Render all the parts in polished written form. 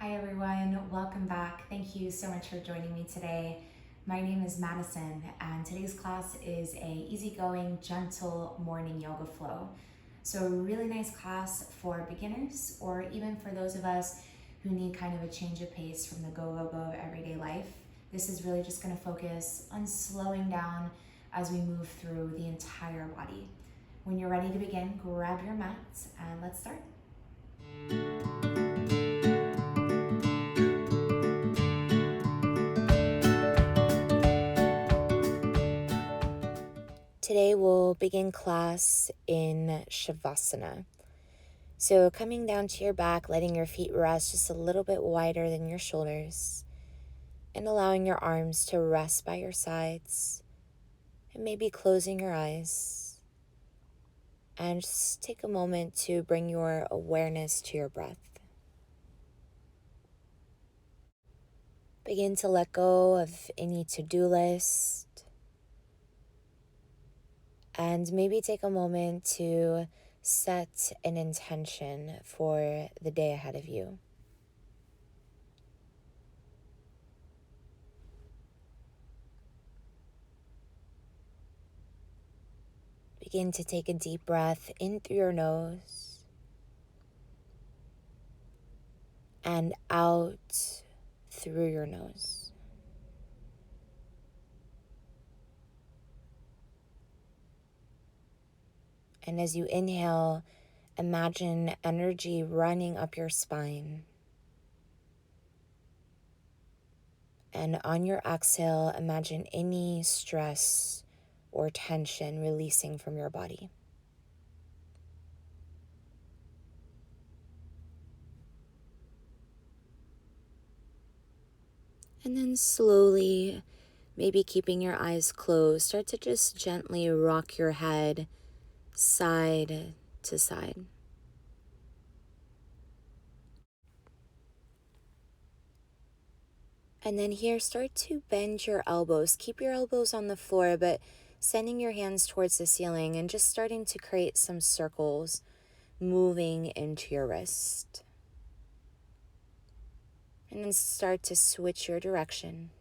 Hi everyone, welcome back. Thank you so much for joining me today. My name is Madison and today's class is a easygoing, gentle morning yoga flow. So a really nice class for beginners or even for those of us who need kind of a change of pace from the go, go, go of everyday life. This is really just gonna focus on slowing down as we move through the entire body. When you're ready to begin, grab your mat and let's start. Today we'll begin class in Shavasana. So coming down to your back, letting your feet rest just a little bit wider than your shoulders, and allowing your arms to rest by your sides, and maybe closing your eyes. And just take a moment to bring your awareness to your breath. Begin to let go of any to-do list. And maybe take a moment to set an intention for the day ahead of you. Begin to take a deep breath in through your nose and out through your nose. And as you inhale, imagine energy running up your spine. And on your exhale, imagine any stress or tension releasing from your body. And then slowly, maybe keeping your eyes closed, start to just gently rock your head side to side. And then here, start to bend your elbows. Keep your elbows on the floor, but sending your hands towards the ceiling and just starting to create some circles moving into your wrist. And then start to switch your direction.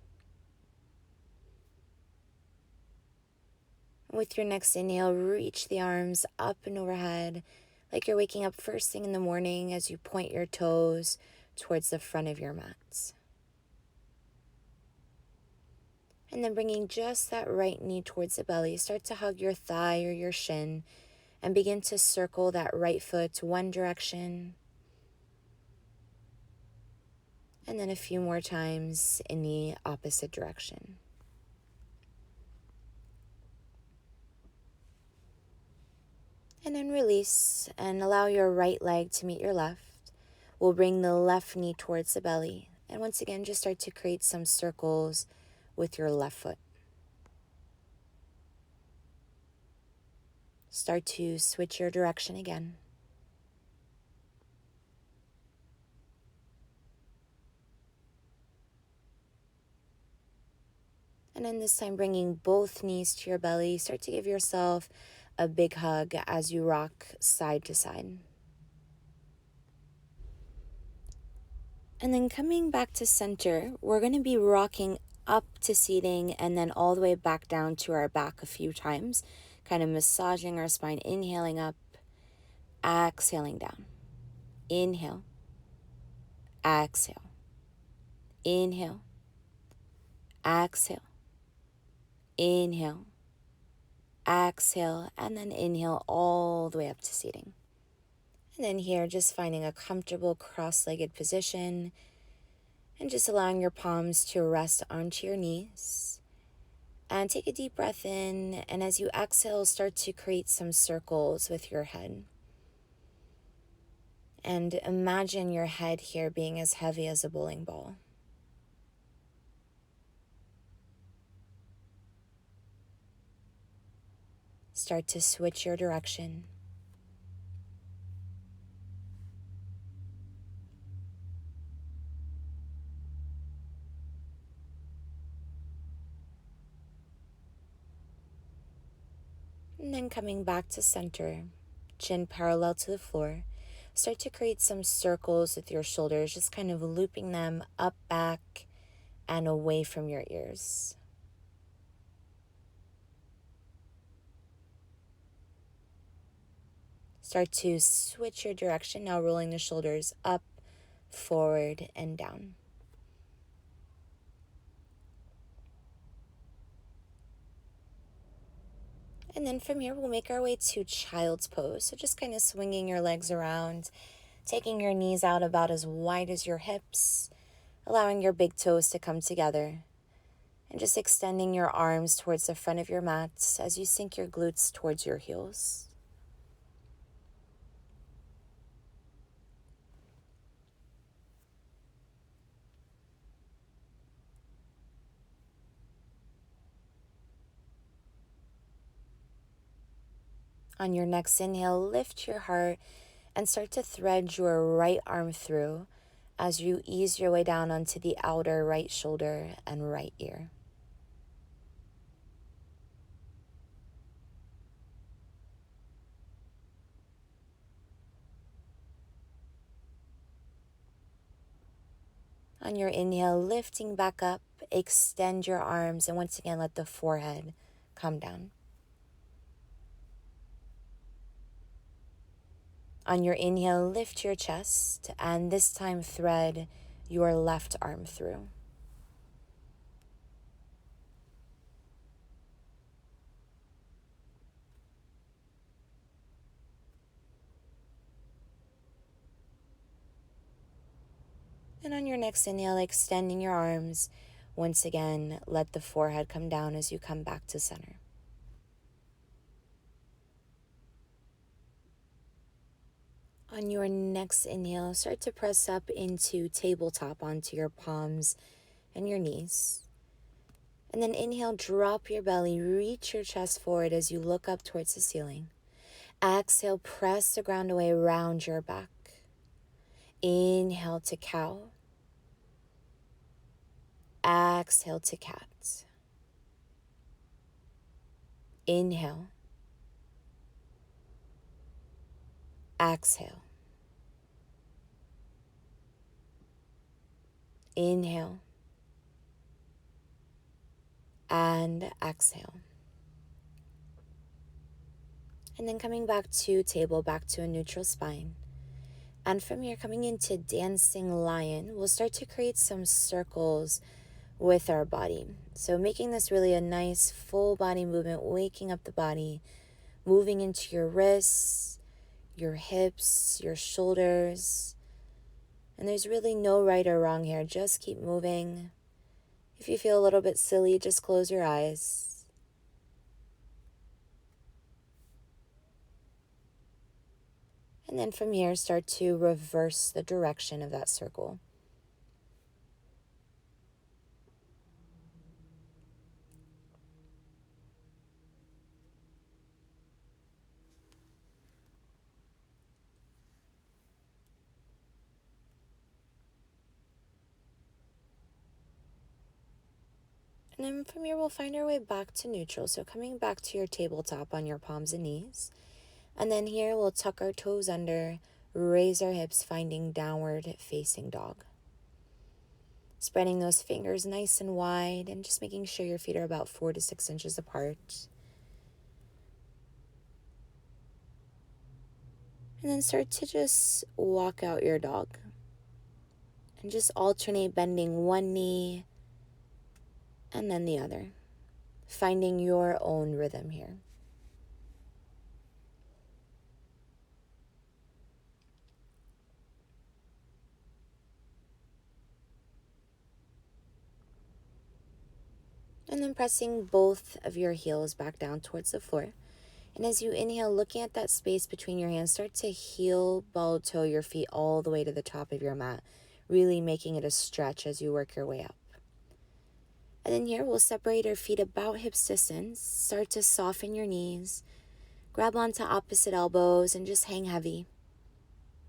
With your next inhale, reach the arms up and overhead like you're waking up first thing in the morning as you point your toes towards the front of your mat. And then bringing just that right knee towards the belly, start to hug your thigh or your shin and begin to circle that right foot one direction. And then a few more times in the opposite direction. And then release and allow your right leg to meet your left. We'll bring the left knee towards the belly. And once again, just start to create some circles with your left foot. Start to switch your direction again. And then this time, bringing both knees to your belly, start to give yourself a big hug as you rock side to side. And then coming back to center, we're going to be rocking up to seating and then all the way back down to our back a few times, kind of massaging our spine, inhaling up, exhaling down. Inhale, exhale, inhale, exhale, inhale, exhale, and then inhale all the way up to seating. And then here, just finding a comfortable cross-legged position and just allowing your palms to rest onto your knees. And take a deep breath in, and as you exhale, start to create some circles with your head. And imagine your head here being as heavy as a bowling ball. Start to switch your direction. And then coming back to center, chin parallel to the floor. Start to create some circles with your shoulders, just kind of looping them up, back, and away from your ears. Start to switch your direction, now rolling the shoulders up, forward, and down. And then from here, we'll make our way to child's pose. So just kind of swinging your legs around, taking your knees out about as wide as your hips, allowing your big toes to come together, and just extending your arms towards the front of your mat as you sink your glutes towards your heels. On your next inhale, lift your heart and start to thread your right arm through as you ease your way down onto the outer right shoulder and right ear. On your inhale, lifting back up, extend your arms, and once again, let the forehead come down. On your inhale, lift your chest, and this time thread your left arm through. And on your next inhale, extending your arms, once again, let the forehead come down as you come back to center. On your next inhale, start to press up into tabletop onto your palms and your knees. And then inhale, drop your belly, reach your chest forward as you look up towards the ceiling. Exhale, press the ground away, round your back. Inhale to cow. Exhale to cat. Inhale. Exhale. Inhale. And exhale. And then coming back to table, back to a neutral spine. And from here, coming into dancing lion, we'll start to create some circles with our body. So making this really a nice full body movement, waking up the body, moving into your wrists, your hips, your shoulders. And there's really no right or wrong here. Just keep moving. If you feel a little bit silly, just close your eyes. And then from here, start to reverse the direction of that circle. And then from here, we'll find our way back to neutral. So coming back to your tabletop on your palms and knees. And then here, we'll tuck our toes under, raise our hips, finding downward facing dog. Spreading those fingers nice and wide and just making sure your feet are about 4 to 6 inches apart. And then start to just walk out your dog. And just alternate bending one knee and then the other, finding your own rhythm here. And then pressing both of your heels back down towards the floor. And as you inhale, looking at that space between your hands, start to heel, ball toe your feet all the way to the top of your mat, really making it a stretch as you work your way up. And then here, we'll separate our feet about hips distance, start to soften your knees, grab onto opposite elbows and just hang heavy.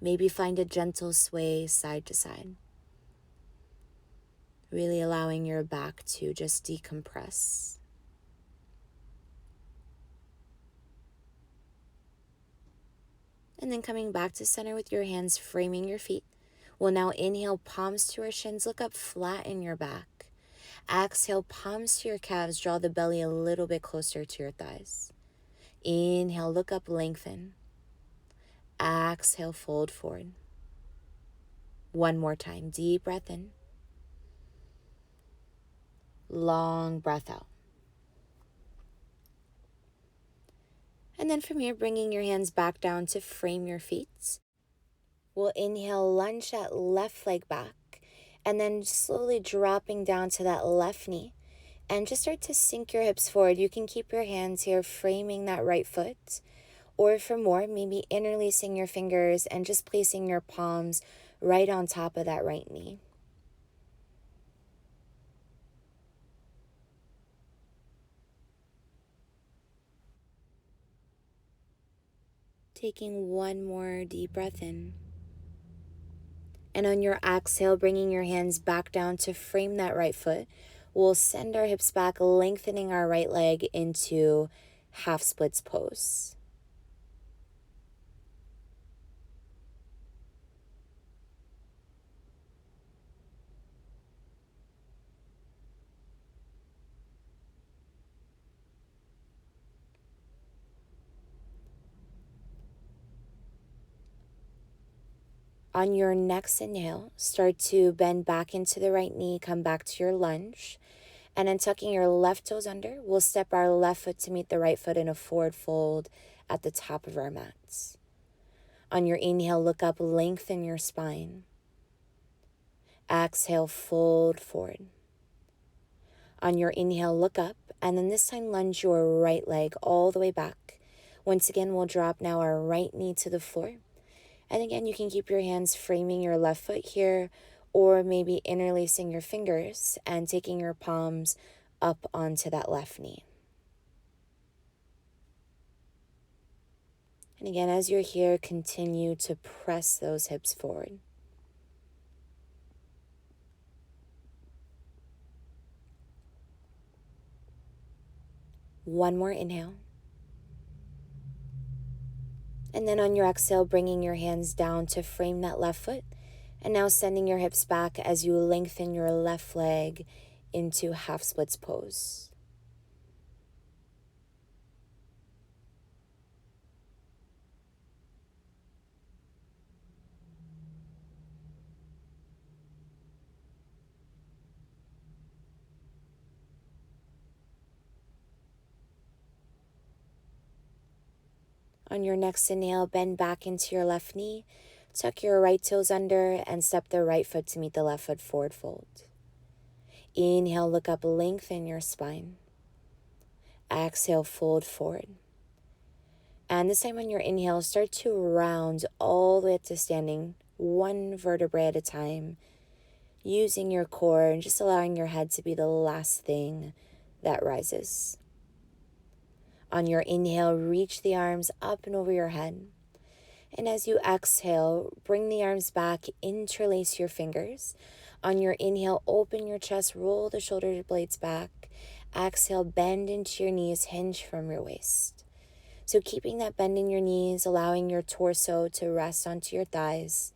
Maybe find a gentle sway side to side. Really allowing your back to just decompress. And then coming back to center with your hands framing your feet. We'll now inhale, palms to our shins, look up, flatten your back. Exhale, palms to your calves, draw the belly a little bit closer to your thighs. Inhale, look up, lengthen. Exhale, fold forward. One more time, deep breath in. Long breath out. And then from here, bringing your hands back down to frame your feet. We'll inhale, lunge that left leg back, and then slowly dropping down to that left knee. And just start to sink your hips forward. You can keep your hands here framing that right foot. Or for more, maybe interlacing your fingers and just placing your palms right on top of that right knee. Taking one more deep breath in. And on your exhale, bringing your hands back down to frame that right foot. We'll send our hips back, lengthening our right leg into half splits pose. On your next inhale, start to bend back into the right knee, come back to your lunge. And then tucking your left toes under, we'll step our left foot to meet the right foot in a forward fold at the top of our mats. On your inhale, look up, lengthen your spine. Exhale, fold forward. On your inhale, look up, and then this time lunge your right leg all the way back. Once again, we'll drop now our right knee to the floor. And again, you can keep your hands framing your left foot here, or maybe interlacing your fingers and taking your palms up onto that left knee. And again, as you're here, continue to press those hips forward. One more inhale. And then on your exhale, bringing your hands down to frame that left foot. And now sending your hips back as you lengthen your left leg into half splits pose. On your next inhale, bend back into your left knee, tuck your right toes under, and step the right foot to meet the left foot, forward fold. Inhale, look up, lengthen your spine. Exhale, fold forward. And this time on your inhale, start to round all the way up to standing, one vertebrae at a time, using your core and just allowing your head to be the last thing that rises. On your inhale, reach the arms up and over your head. And as you exhale, bring the arms back, interlace your fingers. On your inhale, open your chest, roll the shoulder blades back. Exhale, bend into your knees, hinge from your waist. So keeping that bend in your knees, allowing your torso to rest onto your thighs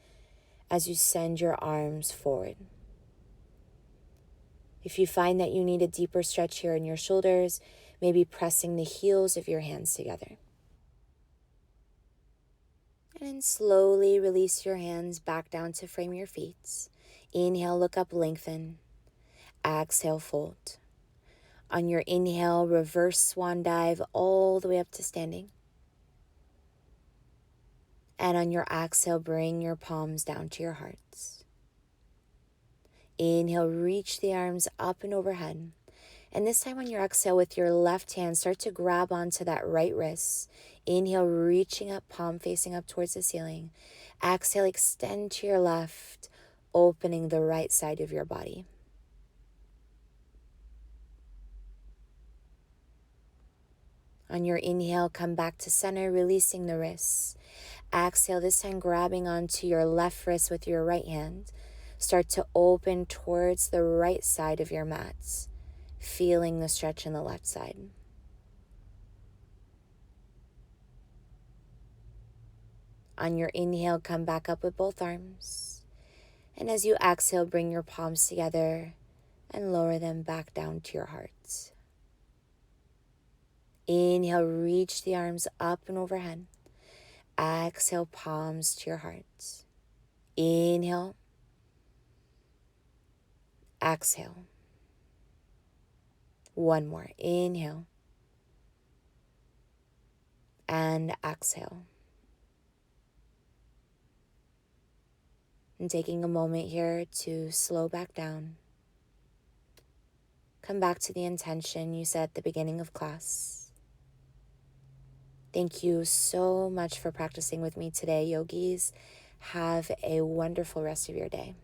as you send your arms forward. If you find that you need a deeper stretch here in your shoulders, maybe pressing the heels of your hands together. And then slowly release your hands back down to frame your feet. Inhale, look up, lengthen. Exhale, fold. On your inhale, reverse swan dive all the way up to standing. And on your exhale, bring your palms down to your hearts. Inhale, reach the arms up and overhead. And this time on your exhale, with your left hand, start to grab onto that right wrist. Inhale, reaching up, palm facing up towards the ceiling. Exhale, extend to your left, opening the right side of your body. On your inhale, come back to center, releasing the wrists. Exhale, this time grabbing onto your left wrist with your right hand. Start to open towards the right side of your mats, feeling the stretch in the left side. On your inhale, come back up with both arms. And as you exhale, bring your palms together and lower them back down to your heart. Inhale, reach the arms up and overhead. Exhale, palms to your heart. Inhale. Exhale. One more. Inhale. And exhale. And taking a moment here to slow back down. Come back to the intention you set at the beginning of class. Thank you so much for practicing with me today, yogis. Have a wonderful rest of your day.